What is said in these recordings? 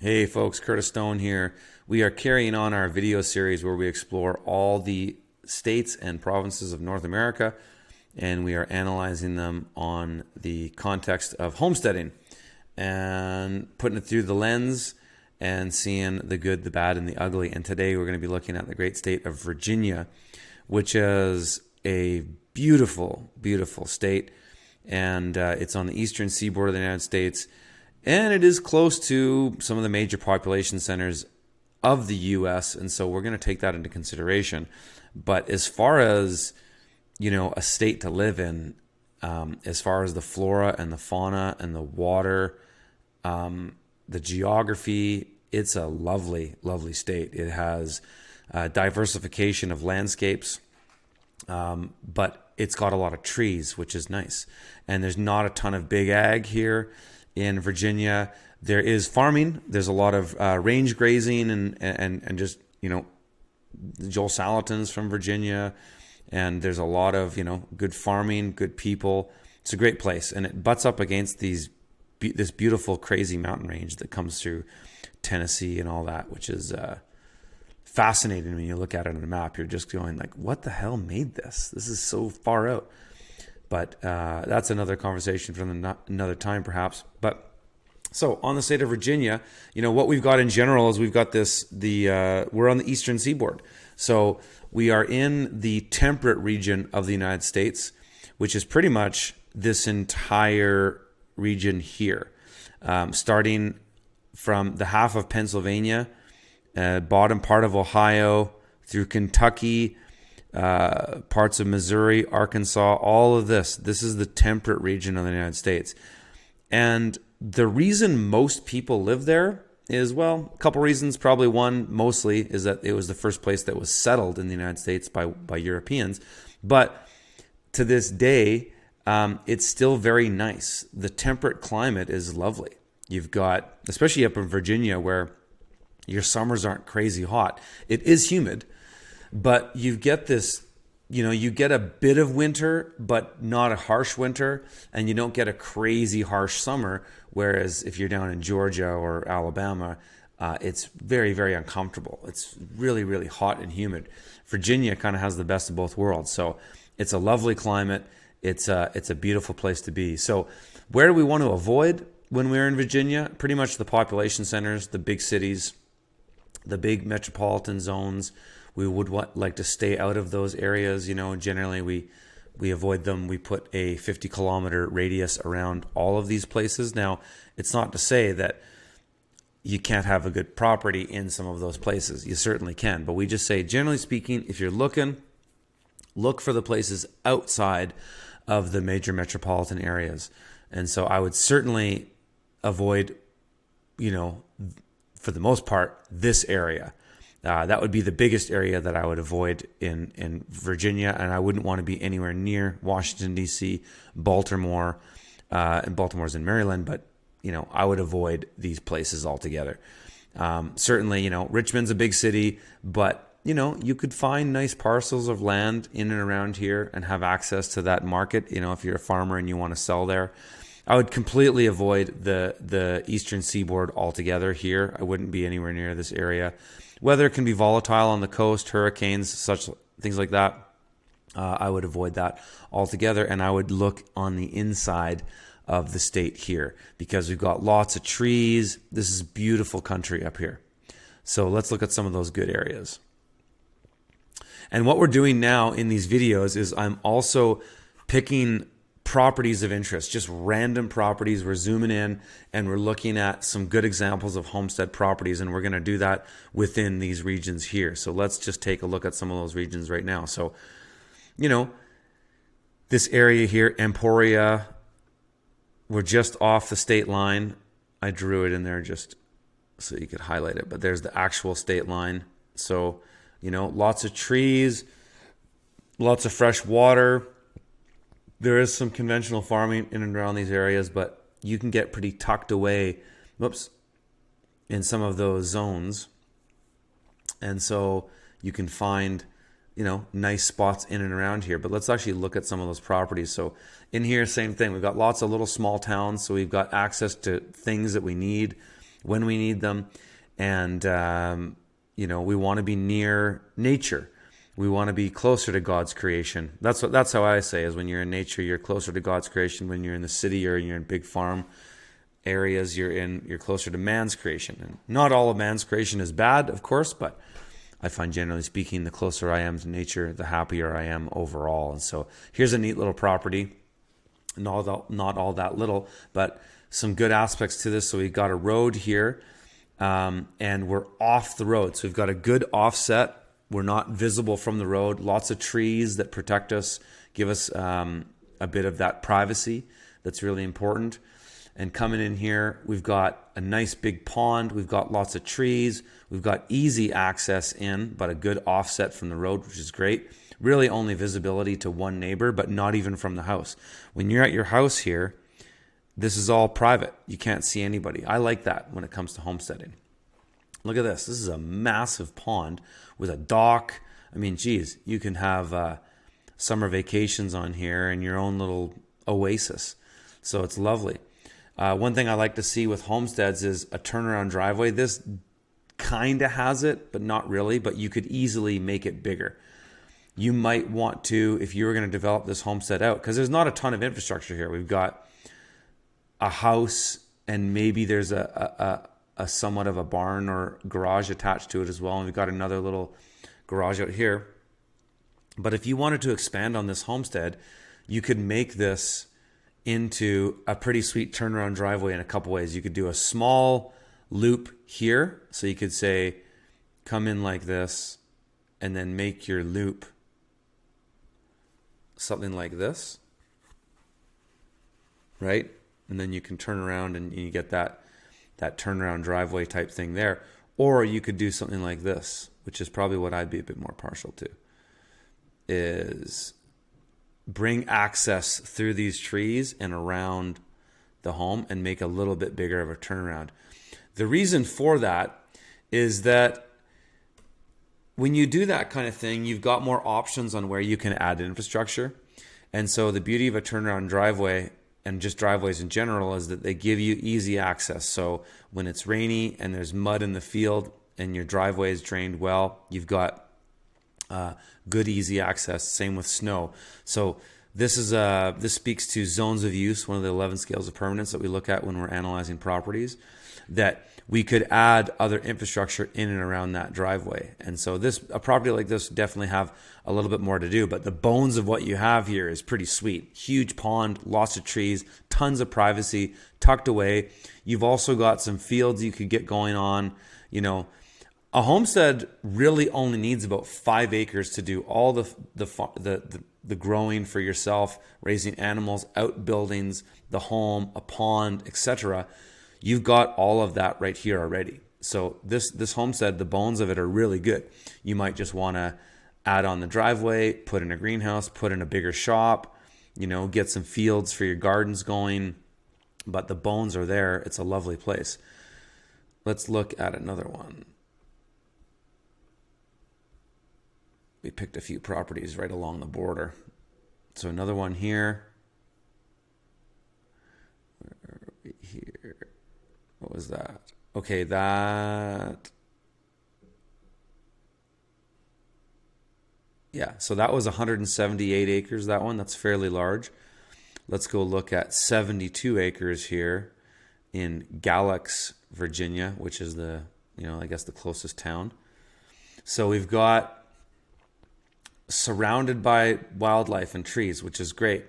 Hey folks, Curtis Stone here. We are carrying on our video series where we explore all the states and provinces of North America, and we are analyzing them on the context of homesteading and putting it through the lens and seeing the good, the bad, and the ugly. And today we're going to be looking at the great state of Virginia, which is a beautiful, beautiful state, and it's on the eastern seaboard of the United States. And it is close to some of the major population centers of the U.S., and so we're going to take that into consideration. But as far as, a state to live in, as far as the flora and the fauna and the water, the geography, it's a lovely, lovely state. It has diversification of landscapes, but it's got a lot of trees, which is nice. And there's not a ton of big ag here. In Virginia, there is farming. There's a lot of range grazing and just, Joel Salatin's from Virginia. And there's a lot of, good farming, good people. It's a great place. And it butts up against this beautiful, crazy mountain range that comes through Tennessee and all that, which is fascinating when you look at it on a map. You're just going like, what the hell made this? This is so far out. But that's another conversation for another time, perhaps. But so on the state of Virginia, what we've got in general is we've got we're on the eastern seaboard. So we are in the temperate region of the United States, which is pretty much this entire region here, starting from the half of Pennsylvania, bottom part of Ohio, through Kentucky, parts of Missouri, Arkansas, all of this. This is the temperate region of the United States. And the reason most people live there is, well, a couple reasons. Probably one, mostly, is that it was the first place that was settled in the United States by Europeans. But to this day, it's still very nice. The temperate climate is lovely. You've got, especially up in Virginia, where your summers aren't crazy hot. It is humid, but you get this, you get a bit of winter, but not a harsh winter, and you don't get a crazy harsh summer. Whereas if you're down in Georgia or Alabama, it's very, very uncomfortable. It's really, really hot and humid. Virginia kind of has the best of both worlds. So it's a lovely climate. It's a beautiful place to be. So where do we want to avoid when we're in Virginia? Pretty much the population centers, the big cities, the big metropolitan zones. We would like to stay out of those areas. Generally we avoid them. We put a 50-kilometer radius around all of these places. Now, it's not to say that you can't have a good property in some of those places. You certainly can. But we just say, generally speaking, if you're looking, look for the places outside of the major metropolitan areas. And so I would certainly avoid, for the most part, this area. That would be the biggest area that I would avoid in Virginia, and I wouldn't want to be anywhere near Washington, D.C., Baltimore, and Baltimore's in Maryland, but, I would avoid these places altogether. Certainly, Richmond's a big city, but, you could find nice parcels of land in and around here and have access to that market, if you're a farmer and you want to sell there. I would completely avoid the eastern seaboard altogether here. I wouldn't be anywhere near this area. Weather can be volatile on the coast, hurricanes, such things like that. I would avoid that altogether, and I would look on the inside of the state here because we've got lots of trees. This is beautiful country up here. So let's look at some of those good areas. And what we're doing now in these videos is I'm also picking properties of interest, just random properties. We're zooming in and we're looking at some good examples of homestead properties, and we're going to do that within these regions here. So let's just take a look at some of those regions right now. So, this area here, Emporia, we're just off the state line. I drew it in there just so you could highlight it, but there's the actual state line. So, lots of trees, lots of fresh water. There is some conventional farming in and around these areas, but you can get pretty tucked away, in some of those zones. And so you can find, nice spots in and around here. But let's actually look at some of those properties. So in here, same thing. We've got lots of little small towns, so we've got access to things that we need. when we need them. And, we want to be near nature. We want to be closer to God's creation. That's how I say is when you're in nature, you're closer to God's creation. When you're in the city or you're in big farm areas, you're closer to man's creation. And not all of man's creation is bad, of course, but I find generally speaking, the closer I am to nature, the happier I am overall. And so here's a neat little property. Not all that little, but some good aspects to this. So we've got a road here, and we're off the road. So we've got a good offset. We're not visible from the road. Lots of trees that protect us, give us a bit of that privacy that's really important. And coming in here, we've got a nice big pond. We've got lots of trees. We've got easy access in, but a good offset from the road, which is great. Really only visibility to one neighbor, but not even from the house. When you're at your house here, this is all private. You can't see anybody. I like that when it comes to homesteading. Look at this. This is a massive pond with a dock. I mean, geez, you can have summer vacations on here and your own little oasis. So it's lovely. One thing I like to see with homesteads is a turnaround driveway. This kind of has it, but not really. But you could easily make it bigger. You might want to, if you were going to develop this homestead out, because there's not a ton of infrastructure here. We've got a house and maybe there's a somewhat of a barn or garage attached to it as well. And we've got another little garage out here. But if you wanted to expand on this homestead, you could make this into a pretty sweet turnaround driveway in a couple ways. You could do a small loop here. So you could say, come in like this and then make your loop something like this, right? And then you can turn around and you get that turnaround driveway type thing there. Or you could do something like this, which is probably what I'd be a bit more partial to, is bring access through these trees and around the home and make a little bit bigger of a turnaround. The reason for that is that when you do that kind of thing, you've got more options on where you can add infrastructure. And so the beauty of a turnaround driveway and just driveways in general is that they give you easy access. So when it's rainy and there's mud in the field and your driveway is drained well, you've got good easy access. Same with snow. So this speaks to zones of use, one of the 11 scales of permanence that we look at when we're analyzing properties, that we could add other infrastructure in and around that driveway. And so a property like this would definitely have a little bit more to do, but the bones of what you have here is pretty sweet. Huge pond, lots of trees, tons of privacy, tucked away. You've also got some fields you could get going on. A homestead really only needs about 5 acres to do all the growing for yourself, raising animals, outbuildings, the home, a pond, etc. You've got all of that right here already. So this homestead, the bones of it are really good. You might just want to add on the driveway, put in a greenhouse, put in a bigger shop, get some fields for your gardens going. But the bones are there. It's a lovely place. Let's look at another one. We picked a few properties right along the border. So another one here. Where are we here? What was that? Okay, so that was 178 acres, that one. That's fairly large. Let's go look at 72 acres here in Galax, Virginia, which is the closest town. So we've got surrounded by wildlife and trees, which is great.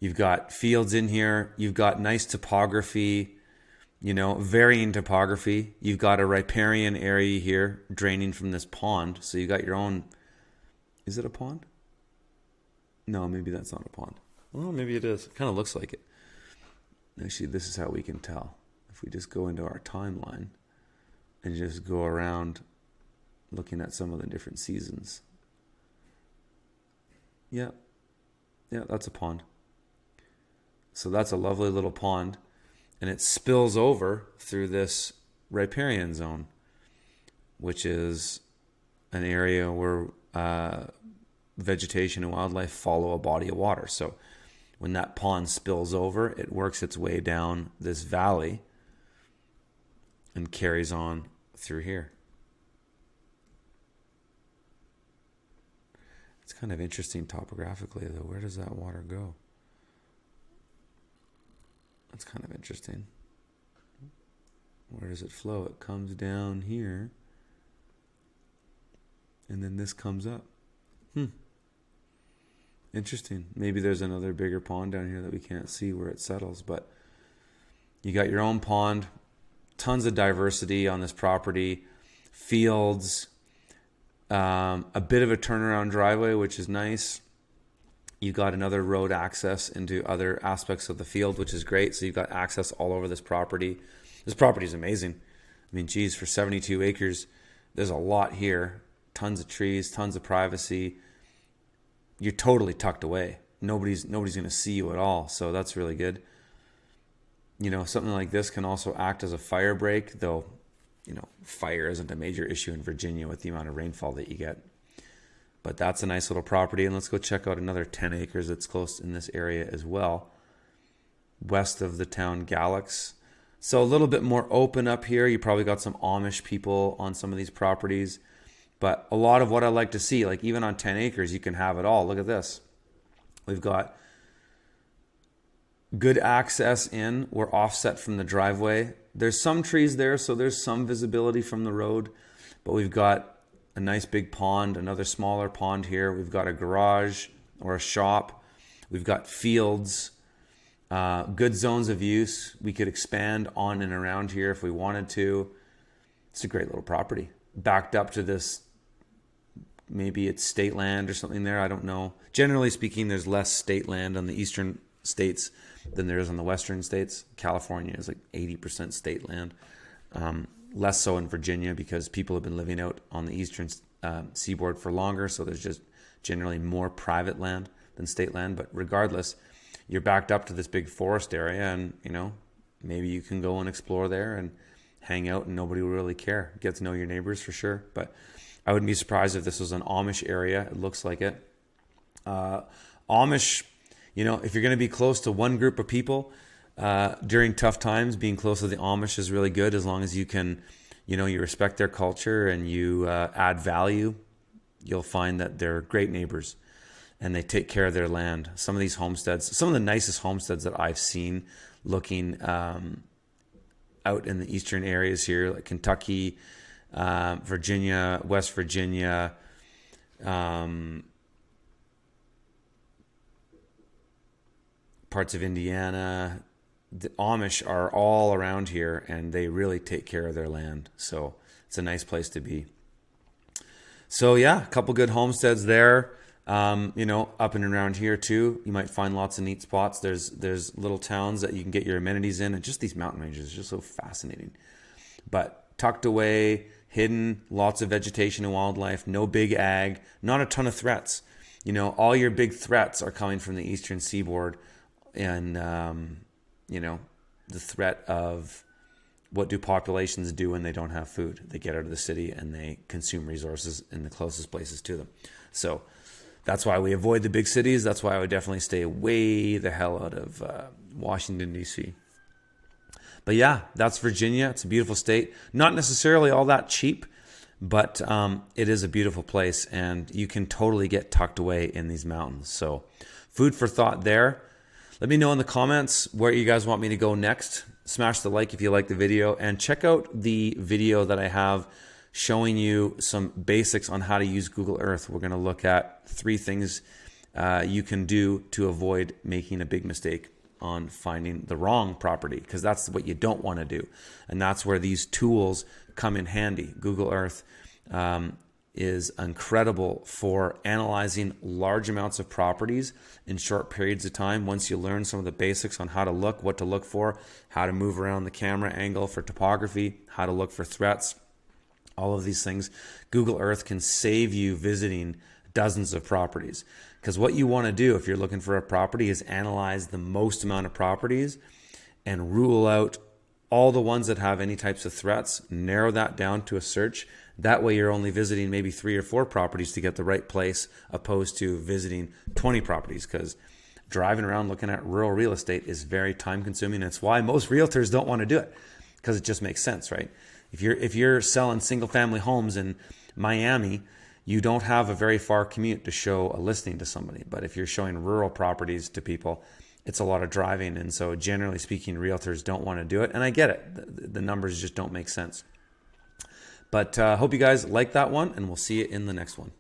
You've got fields in here. You've got nice topography, varying topography. You've got a riparian area here draining from this pond. So you got your own, is it a pond? No, maybe that's not a pond. Well, maybe it is. It kind of looks like it. Actually, this is how we can tell. If we just go into our timeline and just go around looking at some of the different seasons. Yeah, that's a pond. So that's a lovely little pond, and it spills over through this riparian zone, which is an area where vegetation and wildlife follow a body of water. So when that pond spills over, it works its way down this valley and carries on through here. It's kind of interesting topographically, though. Where does that water go? That's kind of interesting. Where does it flow? It comes down here, and then this comes up. Interesting. Maybe there's another bigger pond down here that we can't see where it settles, but you got your own pond, tons of diversity on this property, fields, a bit of a turnaround driveway, which is nice. You got another road access into other aspects of the field, which is great. So you've got access all over this property. This property is amazing. I mean, geez, for 72 acres, there's a lot here. Tons of trees, tons of privacy. You're totally tucked away. Nobody's going to see you at all. So that's really good. You know, something like this can also act as a fire break, though, you know, fire isn't a major issue in Virginia with the amount of rainfall that you get. But that's a nice little property. And let's go check out another 10 acres that's close in this area as well, west of the town Galax. So a little bit more open up here. You probably got some Amish people on some of these properties. But a lot of what I like to see, like even on 10 acres, you can have it all. Look at this. We've got good access in. We're offset from the driveway. There's some trees there, so there's some visibility from the road. But we've got a nice big pond, another smaller pond here. We've got a garage or a shop. We've got fields, good zones of use. We could expand on and around here if we wanted to. It's a great little property. Backed up to this, maybe it's state land or something there. I don't know. Generally speaking, there's less state land on the eastern states than there is on the western states. California is like 80% state land. Less so in Virginia because people have been living out on the eastern seaboard for longer. So there's just generally more private land than state land. But regardless, you're backed up to this big forest area, and you know, maybe you can go and explore there and hang out and nobody will really care. Get to know your neighbors for sure. But I wouldn't be surprised if this was an Amish area. It looks like it. Amish, you know, if you're going to be close to one group of people during tough times, being close to the Amish is really good as long as you can, you know, you respect their culture and you add value. You'll find that they're great neighbors and they take care of their land. Some of these homesteads, some of the nicest homesteads that I've seen looking out in the eastern areas here, like Kentucky, Virginia, West Virginia, parts of Indiana. The Amish are all around here and they really take care of their land. So it's a nice place to be. So yeah, a couple good homesteads there. You know, up and around here too, you might find lots of neat spots. There's little towns that you can get your amenities in, and just these mountain ranges are just so fascinating. But tucked away, hidden, lots of vegetation and wildlife, no big ag, not a ton of threats. You know, all your big threats are coming from the eastern seaboard, and you know, the threat of what do populations do when they don't have food? They get out of the city and they consume resources in the closest places to them. So that's why we avoid the big cities. That's why I would definitely stay way the hell out of Washington, D.C. But yeah, that's Virginia. It's a beautiful state. Not necessarily all that cheap, but it is a beautiful place, and you can totally get tucked away in these mountains. So food for thought there. Let me know in the comments where you guys want me to go next. Smash the like if you like the video, and check out the video that I have showing you some basics on how to use Google Earth. We're going to look at 3 things you can do to avoid making a big mistake on finding the wrong property, because that's what you don't want to do. And that's where these tools come in handy. Google Earth is incredible for analyzing large amounts of properties in short periods of time. Once you learn some of the basics on how to look, what to look for, how to move around the camera angle for topography, how to look for threats, all of these things, Google Earth can save you visiting dozens of properties. Because what you want to do if you're looking for a property is analyze the most amount of properties and rule out all the ones that have any types of threats, narrow that down to a search. That way you're only visiting maybe 3 or 4 properties to get the right place, opposed to visiting 20 properties, because driving around looking at rural real estate is very time consuming. It's why most realtors don't want to do it. because it just makes sense, right? If you're selling single family homes in Miami, you don't have a very far commute to show a listing to somebody. But if you're showing rural properties to people, it's a lot of driving. And so generally speaking, realtors don't want to do it. And I get it. The numbers just don't make sense. But hope you guys like that one, and we'll see you in the next one.